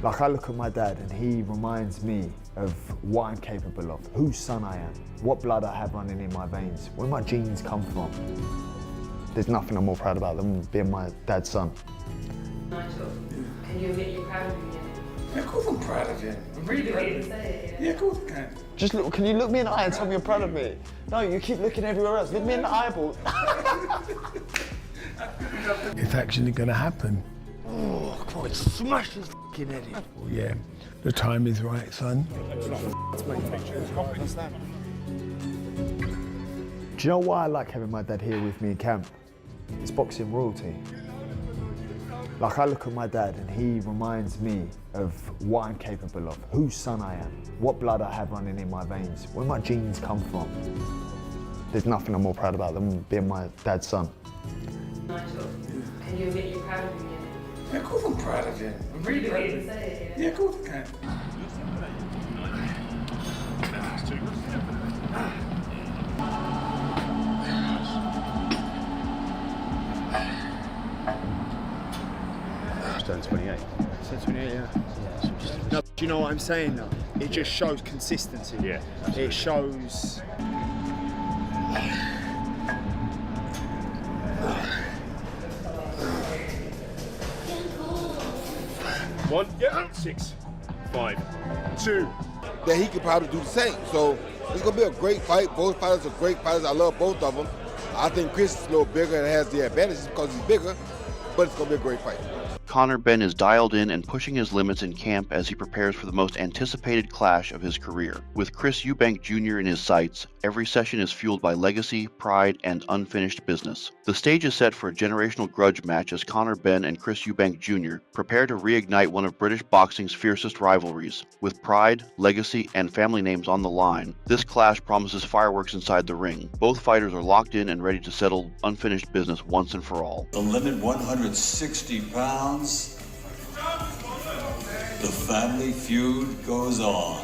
Like, I look at my dad and he reminds me of what I'm capable of, whose son I am, what blood I have running in my veins, where my genes come from. There's nothing I'm more proud about than being my dad's son. Nigel, can you admit you're proud of him yet? Yeah, of course I'm proud of you. I'm really proud of you. Yeah, of course I can. Just look, can you look me in the eye and tell me you're proud of me? No, you keep looking everywhere else. Look me in the eyeball. It's actually gonna happen. Oh, come on, smash his f***ing head in. Well, yeah, the time is right, son. Do you know why I like having my dad here with me in camp? It's boxing royalty. Like, I look at my dad and he reminds me of what I'm capable of, whose son I am, what blood I have running in my veins, where my genes come from. There's nothing I'm more proud about than being my dad's son. Nigel, can you admit you're proud of him yet? Yeah, of course I'm proud of you. I'm really proud of you. Yeah, of course I can. Turn 28. Turn 28, yeah. No, do you know what I'm saying though? It just shows consistency. Yeah. It shows. One, yeah, 6, 5, 2. That he could probably do the same. So it's gonna be a great fight. Both fighters are great fighters. I love both of them. I think Chris is a little bigger and has the advantage because he's bigger, but it's gonna be a great fight. Conor Benn is dialed in and pushing his limits in camp as he prepares for the most anticipated clash of his career. With Chris Eubank Jr. in his sights, every session is fueled by legacy, pride, and unfinished business. The stage is set for a generational grudge match as Conor Benn and Chris Eubank Jr. prepare to reignite one of British boxing's fiercest rivalries. With pride, legacy, and family names on the line, this clash promises fireworks inside the ring. Both fighters are locked in and ready to settle unfinished business once and for all. The limit 160 pounds. The family feud goes on.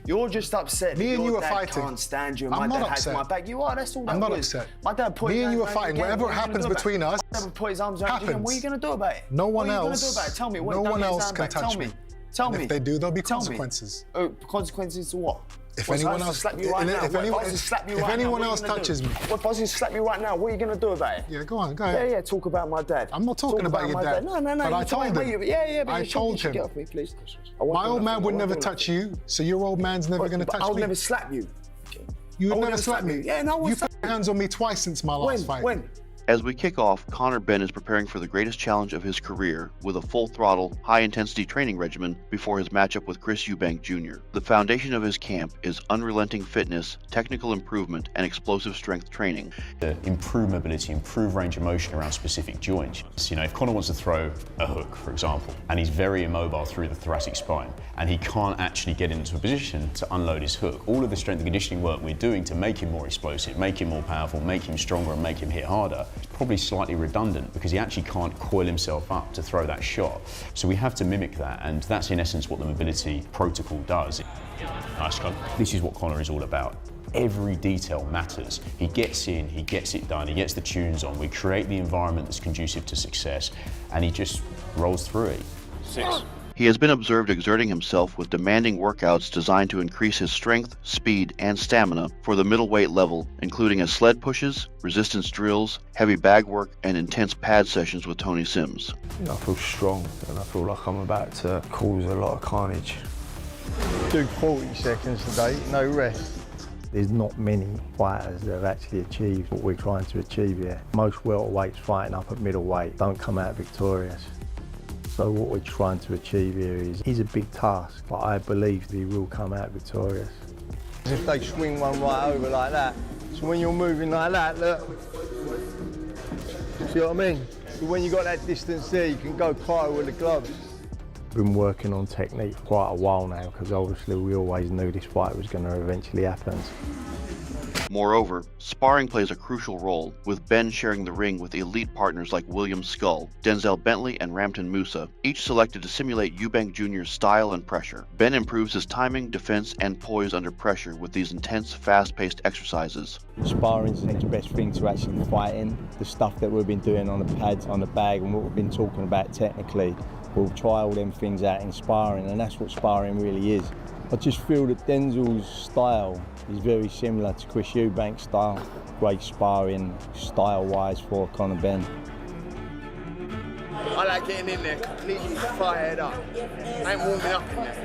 You're just upset. Me and you are dad fighting. Can't stand you. And I'm my not dad has upset. my back. You are. That's all that I'm not was. upset. My dad put. Me and you are his hands fighting. around you Whatever again. happens What are you between gonna us do about it? My dad put his arms around you again. What are you going to do about it? No one What are you else. going to do about it? Tell me. What No done one his else hand can back. touch Tell me. me. Tell me. If they do, there'll be Tell me. consequences. Oh, consequences to what? If What's anyone to else, slap you right now? if anyone else What are you gonna touches do? me, What if I was to slap you right now? What are you going to do about it? yeah, go on, go ahead. Yeah, talk about my dad. I'm not talking Talk about your my dad. No, But I told him. but I told him. Get off me, please. My old man would never touch you, so your old man's never going to touch I'll me. never slap you. You I would would never slap me. Yeah, no, I You won't put your hands on me twice since my last fight. When? As we kick off, Conor Benn is preparing for the greatest challenge of his career with a full-throttle, high-intensity training regimen before his matchup with Chris Eubank Jr. The foundation of his camp is unrelenting fitness, technical improvement, and explosive strength training. Improve mobility, improve range of motion around specific joints. You know, if Conor wants to throw a hook, for example, and he's very immobile through the thoracic spine, and he can't actually get into a position to unload his hook, all of the strength and conditioning work we're doing to make him more explosive, make him more powerful, make him stronger, and make him hit harder, it's probably slightly redundant because he actually can't coil himself up to throw that shot. So we have to mimic that, and that's in essence what the mobility protocol does. Nice, Conor. This is what Conor is all about. Every detail matters. He gets in, he gets it done, he gets the tunes on, we create the environment that's conducive to success, and he just rolls through it. 6. He has been observed exerting himself with demanding workouts designed to increase his strength, speed, and stamina for the middleweight level, including as sled pushes, resistance drills, heavy bag work, and intense pad sessions with Tony Sims. I feel strong and I feel like I'm about to cause a lot of carnage. Do 40 seconds a day, no rest. There's not many fighters that have actually achieved what we're trying to achieve here. Most welterweights fighting up at middleweight don't come out victorious. So what we're trying to achieve here is a big task, but I believe we will come out victorious. If they swing one right over like that, so when you're moving like that, look, see what I mean? So when you got that distance there, you can go higher with the gloves. Been working on technique for quite a while now because obviously we always knew this fight was going to eventually happen. Moreover, sparring plays a crucial role, with Benn sharing the ring with elite partners like William Skull, Denzel Bentley, and Rampton Musa, each selected to simulate Eubank Jr.'s style and pressure. Benn improves his timing, defense, and poise under pressure with these intense, fast-paced exercises. Sparring is the best thing to actually fight in. The stuff that we've been doing on the pads, on the bag, and what we've been talking about technically, we'll try all them things out in sparring, and that's what sparring really is. I just feel that Denzel's style is very similar to Chris Eubank's style. Great sparring, style-wise, for Conor Benn. I like getting in there completely fired up. I ain't warming up in there.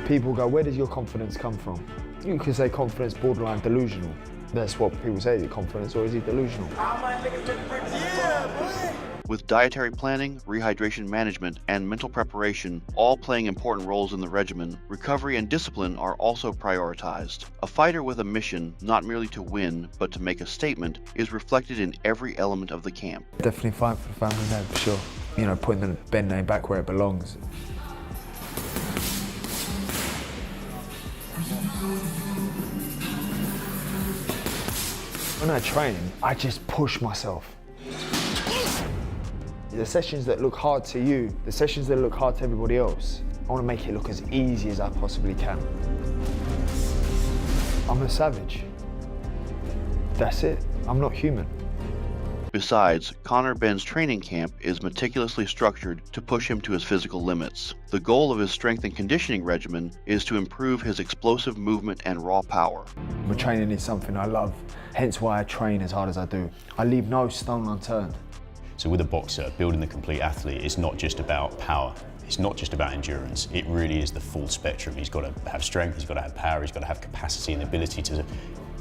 People go, where does your confidence come from? You can say confidence borderline delusional. That's what people say, is it confidence or is he delusional? With dietary planning, rehydration management, and mental preparation all playing important roles in the regimen, recovery and discipline are also prioritized. A fighter with a mission, not merely to win, but to make a statement, is reflected in every element of the camp. Definitely fight for the family name, for sure. You know, putting the Benn name back where it belongs. When I train, I just push myself. The sessions that look hard to you, the sessions that look hard to everybody else, I want to make it look as easy as I possibly can. I'm a savage. That's it. I'm not human. Besides, Conor Benn's training camp is meticulously structured to push him to his physical limits. The goal of his strength and conditioning regimen is to improve his explosive movement and raw power. My training is something I love, hence why I train as hard as I do. I leave no stone unturned. So with a boxer, building the complete athlete is not just about power. It's not just about endurance. It really is the full spectrum. He's got to have strength, he's got to have power, he's got to have capacity and ability to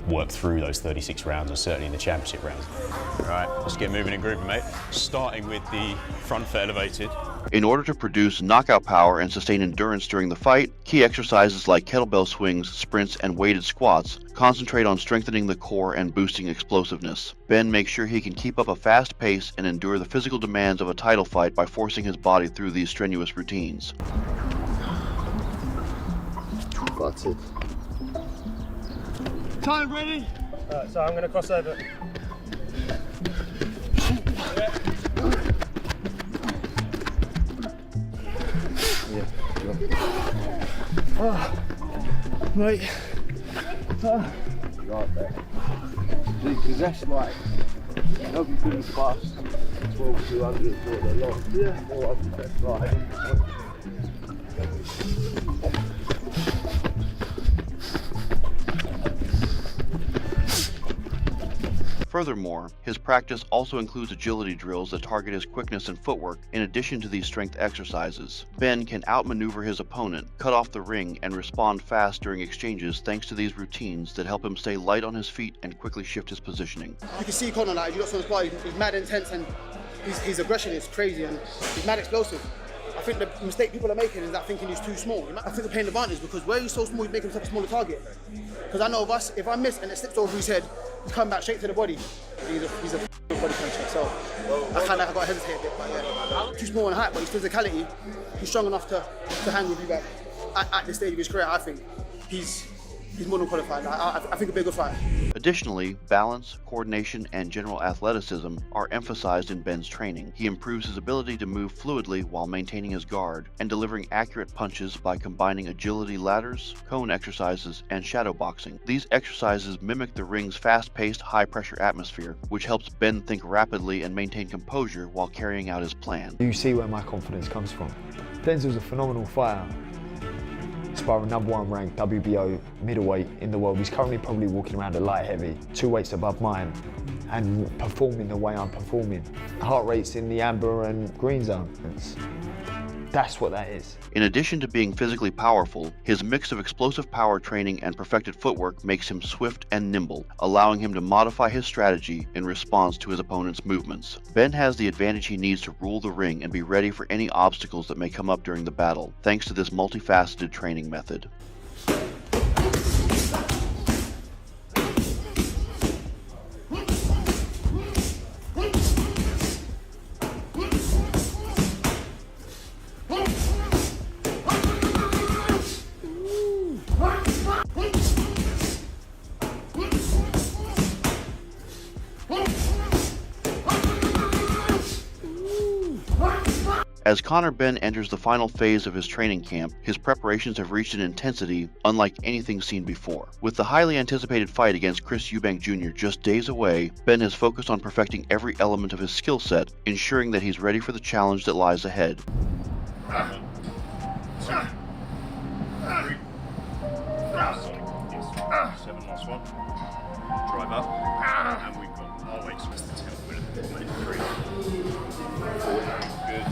work through those 36 rounds, and certainly in the championship rounds. All right, let's get moving and grooving, mate. Starting with the front foot elevated. In order to produce knockout power and sustain endurance during the fight, key exercises like kettlebell swings, sprints, and weighted squats concentrate on strengthening the core and boosting explosiveness. Benn makes sure he can keep up a fast pace and endure the physical demands of a title fight by forcing his body through these strenuous routines. That's it. Time ready? So I'm going to cross over. Mate. Right there. Because that's like, everything's fast. 12,200 for the lot. Yeah. Oh, I think that's right. Furthermore, his practice also includes agility drills that target his quickness and footwork in addition to these strength exercises. Benn can outmaneuver his opponent, cut off the ring, and respond fast during exchanges thanks to these routines that help him stay light on his feet and quickly shift his positioning. You can see Conor, like, if you look on his body, he's mad intense and his aggression is crazy and he's mad explosive. I think the mistake people are making is that thinking he's too small. I think they're playing advantage because where he's so small, he's making himself a smaller target. Because I know if I miss and it slips over his head, he's coming back straight to the body. He's a body puncher, so I kind of got to hesitate a bit. But yeah, too small in height, but his physicality, he's strong enough to hang with you back. At this stage of his career, I think he's more than qualified. I think it'll be a good fight. Additionally, balance, coordination, and general athleticism are emphasized in Benn's training. He improves his ability to move fluidly while maintaining his guard and delivering accurate punches by combining agility ladders, cone exercises, and shadow boxing. These exercises mimic the ring's fast-paced, high-pressure atmosphere, which helps Benn think rapidly and maintain composure while carrying out his plan. You see where my confidence comes from. Denzel's a phenomenal fighter. Sparring #1 ranked WBO middleweight in the world. He's currently probably walking around at light heavy, 2 weights above mine, and performing the way I'm performing. Heart rate's in the amber and green zone. That's what that is. In addition to being physically powerful, his mix of explosive power training and perfected footwork makes him swift and nimble, allowing him to modify his strategy in response to his opponent's movements. Benn has the advantage he needs to rule the ring and be ready for any obstacles that may come up during the battle, thanks to this multifaceted training method. As Conor Benn enters the final phase of his training camp, his preparations have reached an intensity unlike anything seen before. With the highly anticipated fight against Chris Eubank Jr. just days away, Ben is focused on perfecting every element of his skill set, ensuring that he's ready for the challenge that lies ahead. 7 last one. Drive up, and we've got our weight switch to 10 minutes. 3. 4. Good.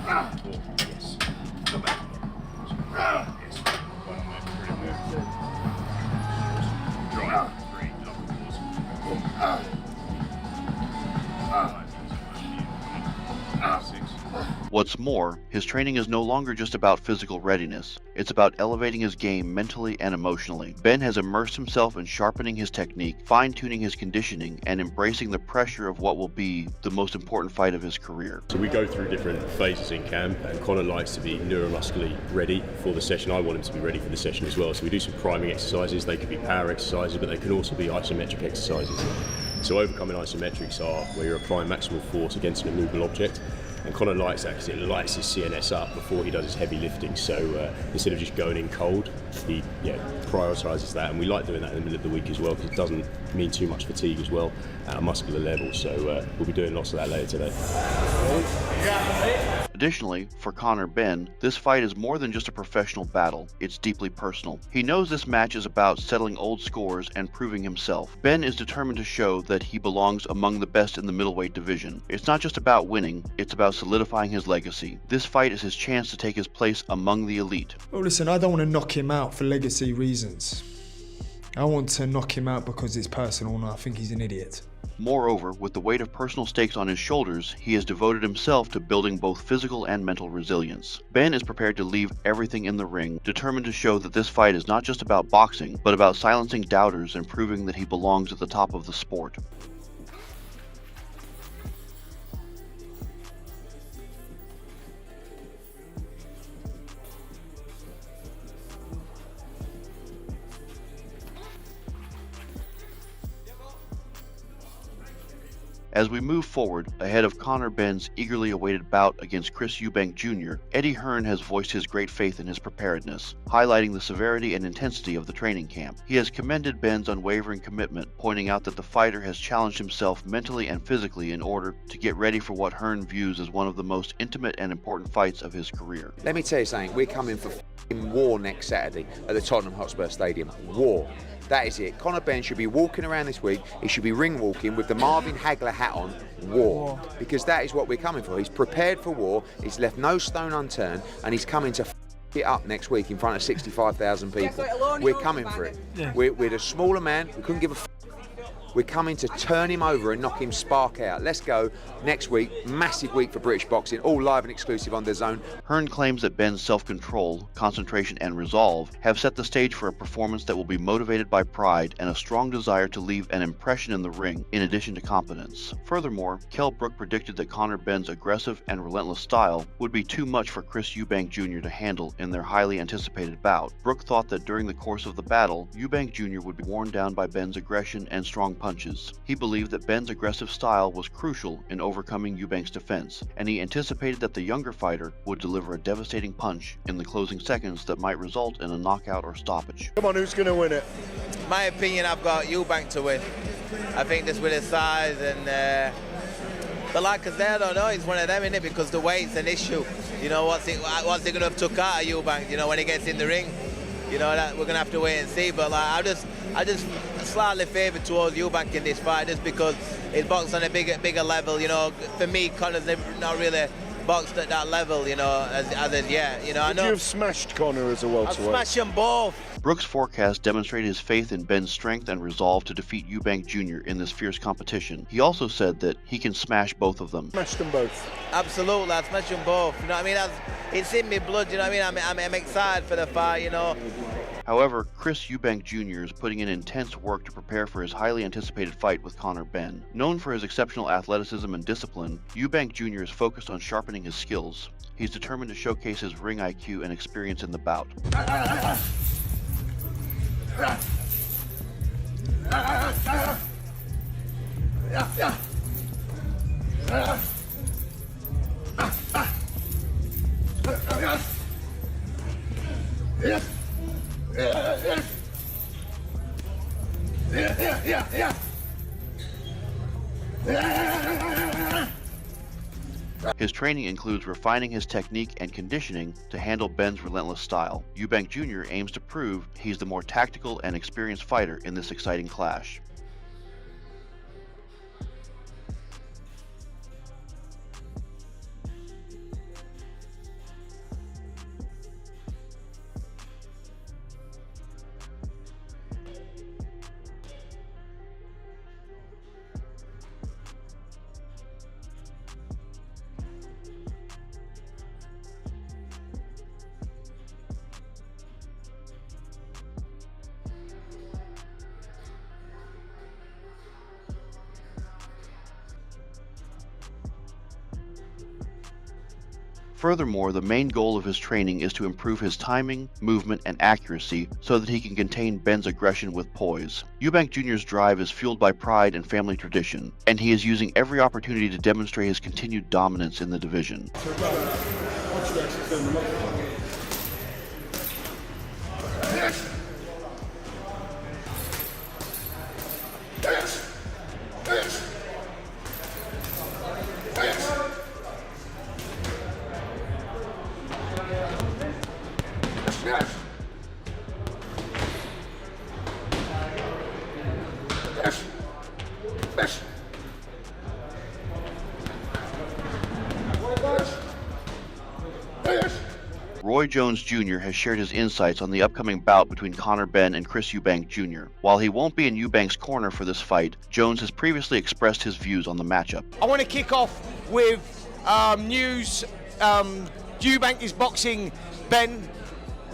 4. Yes. Go back. Yes. One move. Pretty move. Drive. 3. Double pause. 5. 6. What's more, his training is no longer just about physical readiness. It's about elevating his game mentally and emotionally. Ben has immersed himself in sharpening his technique, fine-tuning his conditioning, and embracing the pressure of what will be the most important fight of his career. So we go through different phases in camp, and Conor likes to be neuromuscularly ready for the session. I want him to be ready for the session as well. So we do some priming exercises. They could be power exercises, but they can also be isometric exercises. So overcoming isometrics are where you're applying maximal force against an immovable object. And Conor likes that because it lights his CNS up before he does his heavy lifting. So instead of just going in cold, he prioritises that. And we like doing that in the middle of the week as well because it doesn't mean too much fatigue as well at a muscular level. So we'll be doing lots of that later today. Additionally, for Conor Benn, this fight is more than just a professional battle, it's deeply personal. He knows this match is about settling old scores and proving himself. Ben is determined to show that he belongs among the best in the middleweight division. It's not just about winning, it's about solidifying his legacy. This fight is his chance to take his place among the elite. Well, listen, I don't want to knock him out for legacy reasons. I want to knock him out because it's personal and I think he's an idiot. Moreover, with the weight of personal stakes on his shoulders, he has devoted himself to building both physical and mental resilience. Ben is prepared to leave everything in the ring, determined to show that this fight is not just about boxing, but about silencing doubters and proving that he belongs at the top of the sport. As we move forward, ahead of Conor Benn's eagerly awaited bout against Chris Eubank Jr., Eddie Hearn has voiced his great faith in his preparedness, highlighting the severity and intensity of the training camp. He has commended Benn's unwavering commitment, pointing out that the fighter has challenged himself mentally and physically in order to get ready for what Hearn views as one of the most intimate and important fights of his career. Let me tell you something, we're coming for war next Saturday at the Tottenham Hotspur Stadium. War. That is it. Conor Benn should be walking around this week. He should be ring walking with the Marvin Hagler hat on. War. Because that is what we're coming for. He's prepared for war. He's left no stone unturned, and he's coming to it up next week in front of 65,000 people. We're coming for it. Yeah. We're the smaller man. We couldn't give a We're coming to turn him over and knock him spark out. Let's go next week. Massive week for British boxing, all live and exclusive on DAZN. Hearn claims that Benn's self-control, concentration, and resolve have set the stage for a performance that will be motivated by pride and a strong desire to leave an impression in the ring, in addition to competence. Furthermore, Kell Brook predicted that Conor Benn's aggressive and relentless style would be too much for Chris Eubank Jr. to handle in their highly anticipated bout. Brook thought that during the course of the battle, Eubank Jr. would be worn down by Benn's aggression and strong punches. He believed that Benn's aggressive style was crucial in overcoming Eubank's defense, and he anticipated that the younger fighter would deliver a devastating punch in the closing seconds that might result in a knockout or stoppage. Come on, who's going to win it? My opinion, I've got Eubank to win. I think just with his size and but like I said, I don't know, it's one of them, innit, because the weight's an issue. You know, what's he going to have took out of Eubank, you know, when he gets in the ring? You know, that we're going to have to wait and see, but like, I just slightly favour towards Eubank in this fight just because he's boxed on a bigger level. You know, for me, Conor's not really boxed at that level, you know, as yet. You know, I know. Would you have smashed Conor as a welterweight? I've smashed them both. Brook's forecast demonstrated his faith in Benn's strength and resolve to defeat Eubank Jr. in this fierce competition. He also said that he can smash both of them. Smash them both. Absolutely, I'd smash them both. You know what I mean? It's in me blood, you know what I mean? I'm excited for the fight, you know. However, Chris Eubank Jr. is putting in intense work to prepare for his highly anticipated fight with Conor Benn. Known for his exceptional athleticism and discipline, Eubank Jr. is focused on sharpening his skills. He's determined to showcase his ring IQ and experience in the bout. His training includes refining his technique and conditioning to handle Benn's relentless style. Eubank Jr. aims to prove he's the more tactical and experienced fighter in this exciting clash. Furthermore, the main goal of his training is to improve his timing, movement, and accuracy so that he can contain Benn's aggression with poise. Eubank Jr.'s drive is fueled by pride and family tradition, and he is using every opportunity to demonstrate his continued dominance in the division. Roy Jones Jr. has shared his insights on the upcoming bout between Conor Benn and Chris Eubank Jr. While he won't be in Eubank's corner for this fight, Jones has previously expressed his views on the matchup. I want to kick off with news. Eubank is boxing Benn.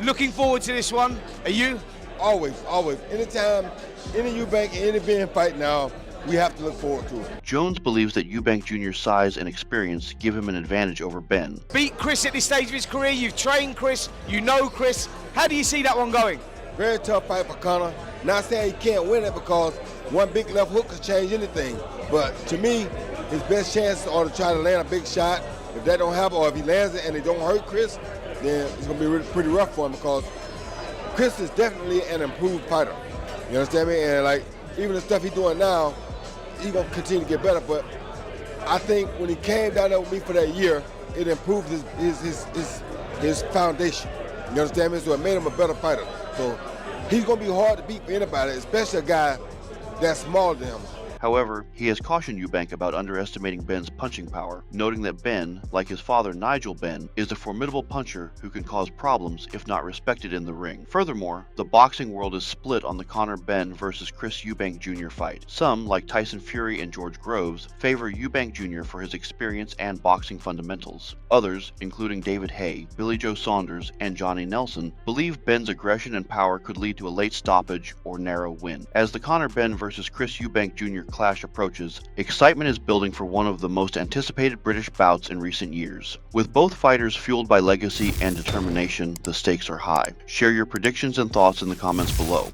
Looking forward to this one. Are you? Always, always. Anytime any Eubank and any Benn fight now, we have to look forward to it. Jones believes that Eubank Jr.'s size and experience give him an advantage over Benn. Beat Chris at this stage of his career. You've trained Chris. You know Chris. How do you see that one going? Very tough fight for Conor. Not saying he can't win it because one big left hook could change anything. But to me, his best chance are to try to land a big shot. If that don't happen, or if he lands it and it don't hurt Chris, then it's going to be really, pretty rough for him because Chris is definitely an improved fighter. You understand me? And like even the stuff he's doing now, he's going to continue to get better. But I think when he came down there with me for that year, it improved his foundation. You understand me? So it made him a better fighter. So he's going to be hard to beat for anybody, especially a guy that's smaller than him. However, he has cautioned Eubank about underestimating Benn's punching power, noting that Benn, like his father Nigel Benn, is a formidable puncher who can cause problems if not respected in the ring. Furthermore, the boxing world is split on the Conor Benn versus Chris Eubank Jr. fight. Some, like Tyson Fury and George Groves, favor Eubank Jr. for his experience and boxing fundamentals. Others, including David Hay, Billy Joe Saunders, and Johnny Nelson, believe Benn's aggression and power could lead to a late stoppage or narrow win. As the Conor Benn versus Chris Eubank Jr. clash approaches, excitement is building for one of the most anticipated British bouts in recent years. With both fighters fueled by legacy and determination, the stakes are high. Share your predictions and thoughts in the comments below.